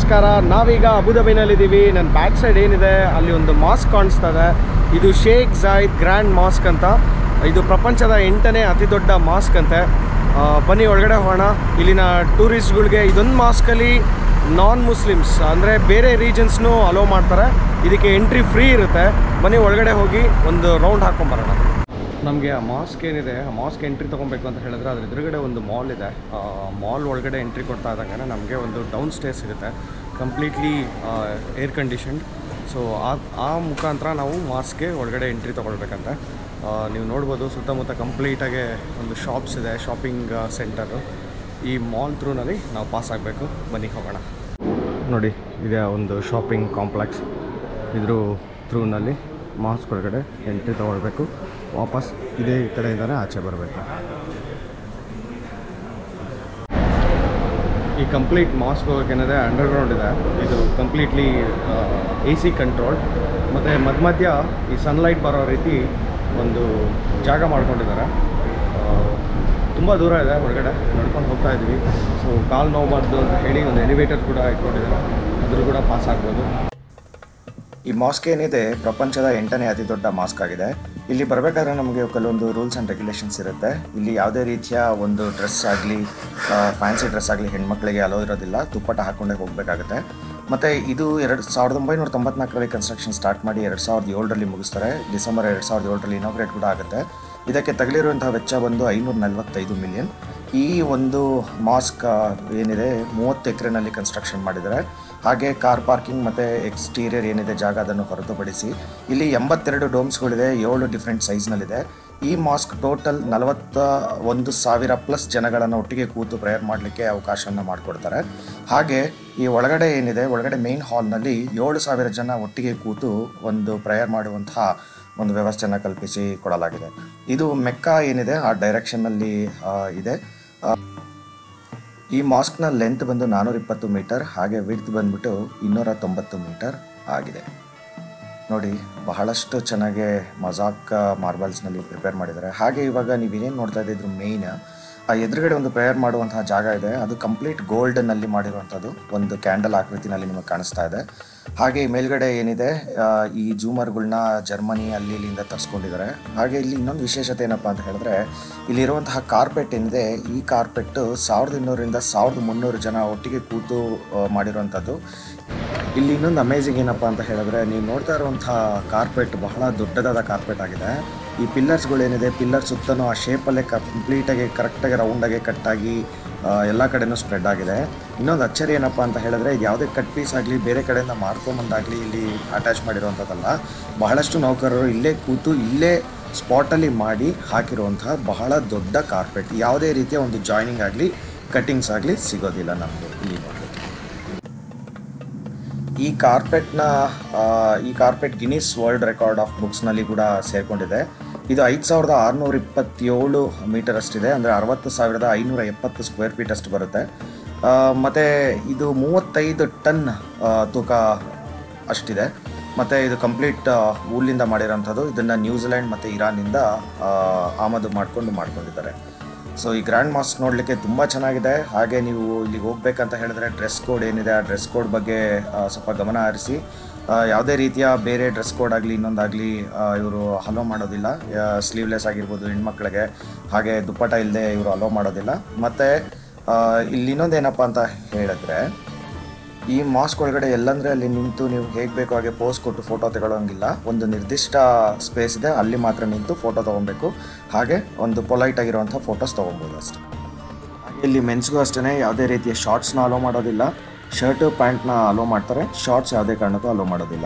ನಮಸ್ಕಾರ. ನಾವೀಗ ಅಬುದಾಬಿನಲ್ಲಿದ್ದೀವಿ. ನನ್ನ ಬ್ಯಾಕ್ ಸೈಡ್ ಏನಿದೆ ಅಲ್ಲಿ ಒಂದು ಮಾಸ್ಕ್ ಕಾಣಿಸ್ತಾ ಇದೆ. ಇದು ಶೇಖ್ ಜಾಯಿದ್ ಗ್ರ್ಯಾಂಡ್ ಮಾಸ್ಕ್ ಅಂತ. ಇದು ಪ್ರಪಂಚದ 8ನೇ ಅತಿ ದೊಡ್ಡ ಮಾಸ್ಕ್ ಅಂತೆ. ಬನ್ನಿ ಒಳಗಡೆ ಹೋಗೋಣ. ಇಲ್ಲಿನ ಟೂರಿಸ್ಟ್ಗಳಿಗೆ ಇದೊಂದು ಮಾಸ್ಕಲ್ಲಿ ನಾನ್ ಮುಸ್ಲಿಮ್ಸ್ ಅಂದರೆ ಬೇರೆ ರೀಜನ್ಸ್ನೂ ಅಲೋ ಮಾಡ್ತಾರೆ. ಇದಕ್ಕೆ ಎಂಟ್ರಿ ಫ್ರೀ ಇರುತ್ತೆ. ಬನ್ನಿ ಒಳಗಡೆ ಹೋಗಿ ಒಂದು ರೌಂಡ್ ಹಾಕ್ಕೊಂಬರೋಣ. ನಮಗೆ ಆ ಮಾಸ್ಕ್ ಏನಿದೆ, ಆ ಮಾಸ್ಕ್ ಎಂಟ್ರಿ ತೊಗೊಬೇಕು ಅಂತ ಹೇಳಿದ್ರೆ ಅದ್ರ ಎದುರುಗಡೆ ಒಂದು ಮಾಲ್ ಇದೆ. ಮಾಲ್ ಒಳಗಡೆ ಎಂಟ್ರಿ ಕೊಡ್ತಾ ಇದ್ದಂಗೆ ನಮಗೆ ಒಂದು ಡೌನ್ ಸ್ಟೇರ್ ಸಿಗುತ್ತೆ, ಕಂಪ್ಲೀಟ್ಲಿ ಏರ್ ಕಂಡೀಷನ್ಡ್. ಸೊ ಆ ಮುಖಾಂತರ ನಾವು ಮಾಸ್ಕ್ಗೆ ಒಳಗಡೆ ಎಂಟ್ರಿ ತೊಗೊಳ್ಬೇಕಂತೆ. ನೀವು ನೋಡ್ಬೋದು ಸುತ್ತಮುತ್ತ ಕಂಪ್ಲೀಟಾಗಿ ಒಂದು ಶಾಪ್ಸ್ ಇದೆ, ಶಾಪಿಂಗ್ ಸೆಂಟರು. ಈ ಮಾಲ್ ಥ್ರೂನಲ್ಲಿ ನಾವು ಪಾಸ್ ಆಗಬೇಕು. ಬನ್ನಿ ಹೋಗೋಣ. ನೋಡಿ, ಇದೆ ಒಂದು ಶಾಪಿಂಗ್ ಕಾಂಪ್ಲೆಕ್ಸ್. ಇದ್ರ ಥ್ರೂನಲ್ಲಿ ಮಾಸ್ಕ್ ಒಳಗಡೆ ಎಂಟ್ರಿ ತೊಗೊಳ್ಬೇಕು. ವಾಪಸ್ ಇದೇ ಕಡೆಯಿಂದನೇ ಆಚೆ ಬರಬೇಕು. ಈ ಕಂಪ್ಲೀಟ್ ಮಾಸ್ಕ್ ಹೋಗೋಕ್ಕೇನಿದೆ ಅಂಡರ್ಗ್ರೌಂಡ್ ಇದೆ. ಇದು ಕಂಪ್ಲೀಟ್ಲಿ AC ಕಂಟ್ರೋಲ್ಡ್. ಮತ್ತು ಮಧ್ಯ ಈ ಸನ್ಲೈಟ್ ಬರೋ ರೀತಿ ಒಂದು ಜಾಗ ಮಾಡ್ಕೊಂಡಿದ್ದಾರೆ. ತುಂಬ ದೂರ ಇದೆ, ಒಳಗಡೆ ನಡ್ಕೊಂಡು ಹೋಗ್ತಾ ಇದ್ವಿ. ಸೊ ಕಾಲು ನೋವಬಾರ್ದು ಅಂತ ಹೇಳಿ ಒಂದು ಎಲಿವೇಟರ್ ಕೂಡ ಇಟ್ಕೊಂಡಿದ್ದಾರೆ, ಅದ್ರ ಕೂಡ ಪಾಸ್ ಆಗ್ಬೋದು. ಈ ಮಾಸ್ಕ್ ಏನಿದೆ ಪ್ರಪಂಚದ 8ನೇ ಅತಿ ದೊಡ್ಡ ಮಾಸ್ಕ್ ಆಗಿದೆ. ಇಲ್ಲಿ ಬರಬೇಕಾದ್ರೆ ನಮಗೆ ಕೆಲವೊಂದು ರೂಲ್ಸ್ ಆ್ಯಂಡ್ ರೆಗ್ಯುಲೇಷನ್ಸ್ ಇರುತ್ತೆ. ಇಲ್ಲಿ ಯಾವುದೇ ರೀತಿಯ ಒಂದು ಡ್ರೆಸ್ ಆಗಲಿ, ಫ್ಯಾನ್ಸಿ ಡ್ರೆಸ್ ಆಗಲಿ ಹೆಣ್ಮಕ್ಳಿಗೆ ಅಲೋ ಇರೋದಿಲ್ಲ. ತುಪ್ಪಟ ಹಾಕ್ಕೊಂಡೇ ಹೋಗಬೇಕಾಗುತ್ತೆ. ಮತ್ತು ಇದು 1994ರಲ್ಲಿ ಕನ್ಸ್ಟ್ರಕ್ಷನ್ ಸ್ಟಾರ್ಟ್ ಮಾಡಿ 2007ರಲ್ಲಿ ಮುಗಿಸ್ತಾರೆ. ಡಿಸೆಂಬರ್ 2007ರಲ್ಲಿ ಇನಾಗ್ರೇಟ್ ಕೂಡ ಆಗುತ್ತೆ. ಇದಕ್ಕೆ ತಗಲಿರುವಂತಹ ವೆಚ್ಚ ಬಂದು 545 ಮಿಲಿಯನ್. ಈ ಒಂದು ಮಾಸ್ಕ್ ಏನಿದೆ 30 ಎಕರೆನಲ್ಲಿ ಕನ್ಸ್ಟ್ರಕ್ಷನ್ ಮಾಡಿದ್ದಾರೆ. ಹಾಗೆ ಕಾರ್ ಪಾರ್ಕಿಂಗ್ ಮತ್ತು ಎಕ್ಸ್ಟೀರಿಯರ್ ಏನಿದೆ ಜಾಗ ಅದನ್ನು ಹೊರತುಪಡಿಸಿ ಇಲ್ಲಿ 82 ಡೋಮ್ಸ್ಗಳಿದೆ, 7 ಡಿಫ್ರೆಂಟ್ ಸೈಜ್ನಲ್ಲಿದೆ. ಈ ಮಾಸ್ಕ್ ಟೋಟಲ್ 41,000+ ಜನಗಳನ್ನು ಒಟ್ಟಿಗೆ ಕೂತು ಪ್ರೇಯರ್ ಮಾಡಲಿಕ್ಕೆ ಅವಕಾಶವನ್ನು ಮಾಡಿಕೊಡ್ತಾರೆ. ಹಾಗೆ ಈ ಒಳಗಡೆ ಏನಿದೆ, ಒಳಗಡೆ ಮೇನ್ ಹಾಲ್ನಲ್ಲಿ 7,000 ಜನ ಒಟ್ಟಿಗೆ ಕೂತು ಒಂದು ಪ್ರೇಯರ್ ಮಾಡುವಂತಹ ಒಂದು ವ್ಯವಸ್ಥೆಯನ್ನು ಕಲ್ಪಿಸಿ ಕೊಡಲಾಗಿದೆ. ಇದು ಮೆಕ್ಕಾ ಏನಿದೆ ಆ ಡೈರೆಕ್ಷನ್ನಲ್ಲಿ ಇದೆ. ಈ ಮಾಸ್ಕ್ನ ಲೆಂತ್ ಬಂದು 420 ಮೀಟರ್, ಹಾಗೆ ವಿಡ್ತ್ ಬಂದ್ಬಿಟ್ಟು 290 ಮೀಟರ್ ಆಗಿದೆ. ನೋಡಿ, ಬಹಳಷ್ಟು ಚೆನ್ನಾಗಿ ಮೊಜಾಕ್ ಮಾರ್ಬಲ್ಸ್ನಲ್ಲಿ ಪ್ರಿಪೇರ್ ಮಾಡಿದ್ದಾರೆ. ಹಾಗೆ ಇವಾಗ ನೀವೇನೇನು ನೋಡ್ತಾ ಇದ್ದಿದ್ರು ಮೇಯ್ನ್ ಆ ಎದುರುಗಡೆ ಒಂದು ಪ್ರೇಯರ್ ಮಾಡುವಂತಹ ಜಾಗ ಇದೆ. ಅದು ಕಂಪ್ಲೀಟ್ ಗೋಲ್ಡ್ನಲ್ಲಿ ಮಾಡಿರುವಂಥದ್ದು, ಒಂದು ಕ್ಯಾಂಡಲ್ ಆಕೃತಿನಲ್ಲಿ ನಿಮಗೆ ಕಾಣಿಸ್ತಾ ಇದೆ. ಹಾಗೆ ಈ ಮೇಲ್ಗಡೆ ಏನಿದೆ ಈ ಜೂಮರ್ಗಳನ್ನ ಜರ್ಮನಿ ಇಲ್ಲಿಂದ ತರಿಸ್ಕೊಂಡಿದ್ದಾರೆ. ಹಾಗೆ ಇಲ್ಲಿ ಇನ್ನೊಂದು ವಿಶೇಷತೆ ಏನಪ್ಪ ಅಂತ ಹೇಳಿದ್ರೆ, ಇಲ್ಲಿರುವಂತಹ ಕಾರ್ಪೆಟ್ ಏನಿದೆ, ಈ ಕಾರ್ಪೆಟ್ಟು 1200ರಿಂದ 1300 ಜನ ಒಟ್ಟಿಗೆ ಕೂತು ಮಾಡಿರುವಂಥದ್ದು. ಇಲ್ಲಿ ಇನ್ನೊಂದು ಅಮೇಜಿಂಗ್ ಏನಪ್ಪ ಅಂತ ಹೇಳಿದ್ರೆ, ನೀವು ನೋಡ್ತಾ ಇರುವಂಥ ಕಾರ್ಪೆಟ್ ಬಹಳ ದೊಡ್ಡದಾದ ಕಾರ್ಪೆಟ್ ಆಗಿದೆ. ಈ ಪಿಲ್ಲರ್ಸ್ಗಳೇನಿದೆ, ಪಿಲ್ಲರ್ ಸುತ್ತಲೂ ಆ ಶೇಪಲ್ಲೇ ಕಂಪ್ಲೀಟಾಗಿ ಕರೆಕ್ಟಾಗಿ ರೌಂಡಾಗಿ ಕಟ್ಟಾಗಿ ಎಲ್ಲ ಕಡೆಯೂ ಸ್ಪ್ರೆಡ್ ಆಗಿದೆ. ಇನ್ನೊಂದು ಅಚ್ಚರಿ ಏನಪ್ಪ ಅಂತ ಹೇಳಿದ್ರೆ, ಇದು ಯಾವುದೇ ಕಟ್ ಪೀಸ್ ಆಗಲಿ ಬೇರೆ ಕಡೆಯಿಂದ ಮಾಡ್ಕೊಂಬಂದಾಗಲಿ ಇಲ್ಲಿ ಅಟ್ಯಾಚ್ ಮಾಡಿರುವಂಥದ್ದಲ್ಲ. ಬಹಳಷ್ಟು ನೌಕರರು ಇಲ್ಲೇ ಕೂತು ಇಲ್ಲೇ ಸ್ಪಾಟಲ್ಲಿ ಮಾಡಿ ಹಾಕಿರುವಂತಹ ಬಹಳ ದೊಡ್ಡ ಕಾರ್ಪೆಟ್. ಯಾವುದೇ ರೀತಿಯ ಒಂದು ಜಾಯ್ನಿಂಗ್ ಆಗಲಿ ಕಟ್ಟಿಂಗ್ಸ್ ಆಗಲಿ ಸಿಗೋದಿಲ್ಲ ನಮಗೆ ಇಲ್ಲಿ ನೋಡಲಿಕ್ಕೆ. ಈ carpet Guinness world record of ಬುಕ್ಸ್ನಲ್ಲಿ ಕೂಡ ಸೇರಿಕೊಂಡಿದೆ. ಇದು 5,627 ಮೀಟರ್ ಅಷ್ಟಿದೆ, ಅಂದರೆ 60,570 ಸ್ಕ್ವೇರ್ ಫೀಟ್ ಅಷ್ಟು ಬರುತ್ತೆ. ಮತ್ತು ಇದು 35 ಟನ್ ತೂಕ ಅಷ್ಟಿದೆ. ಮತ್ತು ಇದು ಕಂಪ್ಲೀಟ್ ವೂಲಿಂದ ಮಾಡಿರೋಂಥದ್ದು. ಇದನ್ನು ನ್ಯೂಜಿಲೆಂಡ್ ಮತ್ತು ಇರಾನಿಂದ ಆಮದು ಮಾಡ್ಕೊಂಡಿದ್ದಾರೆ. ಸೊ ಈ ಗ್ರ್ಯಾಂಡ್ ಮಾಸ್ಕ್ ನೋಡಲಿಕ್ಕೆ ತುಂಬ ಚೆನ್ನಾಗಿದೆ. ಹಾಗೆ ನೀವು ಇಲ್ಲಿಗೆ ಹೋಗ್ಬೇಕಂತ ಹೇಳಿದ್ರೆ ಡ್ರೆಸ್ ಕೋಡ್ ಏನಿದೆ ಆ ಡ್ರೆಸ್ ಕೋಡ್ ಬಗ್ಗೆ ಸ್ವಲ್ಪ ಗಮನ ಹರಿಸಿ. ಯಾವುದೇ ರೀತಿಯ ಬೇರೆ ಡ್ರೆಸ್ ಕೋಡ್ ಆಗಲಿ ಇನ್ನೊಂದಾಗಲಿ ಇವರು ಅಲೋ ಮಾಡೋದಿಲ್ಲ. ಸ್ಲೀವ್ಲೆಸ್ ಆಗಿರ್ಬೋದು ಹೆಣ್ಮಕ್ಳಿಗೆ, ಹಾಗೆ ದುಪ್ಪಟ ಇಲ್ಲದೆ ಇವರು ಅಲೋ ಮಾಡೋದಿಲ್ಲ. ಮತ್ತು ಇಲ್ಲಿ ಇನ್ನೊಂದೇನಪ್ಪ ಅಂತ ಹೇಳಿದ್ರೆ, ಈ ಮಾಸ್ಕ್ ಒಳಗಡೆ ಎಲ್ಲಂದರೆ ಅಲ್ಲಿ ನಿಂತು ನೀವು ಹೇಗೆ ಬೇಕೋ ಹಾಗೆ ಪೋಸ್ ಕೊಟ್ಟು ಫೋಟೋ ತಗೊಳ್ಳೋಂಗಿಲ್ಲ. ಒಂದು ನಿರ್ದಿಷ್ಟ ಸ್ಪೇಸ್ ಇದೆ, ಅಲ್ಲಿ ಮಾತ್ರ ನಿಂತು ಫೋಟೋ ತೊಗೊಬೇಕು. ಹಾಗೆ ಒಂದು ಪೊಲೈಟ್ ಆಗಿರುವಂಥ ಫೋಟೋಸ್ ತೊಗೊಬೋದು ಅಷ್ಟೇ. ಹಾಗೆ ಇಲ್ಲಿ ಮೆನ್ಸ್ಗೂ ಅಷ್ಟೇ ಯಾವುದೇ ರೀತಿಯ ಶಾರ್ಟ್ಸ್ನ ಅಲೋ ಮಾಡೋದಿಲ್ಲ. ಶರ್ಟು ಪ್ಯಾಂಟ್ನ ಅಲೋ ಮಾಡ್ತಾರೆ, ಶಾರ್ಟ್ಸ್ ಯಾವುದೇ ಕಾರಣಕ್ಕೂ ಅಲೋ ಮಾಡೋದಿಲ್ಲ.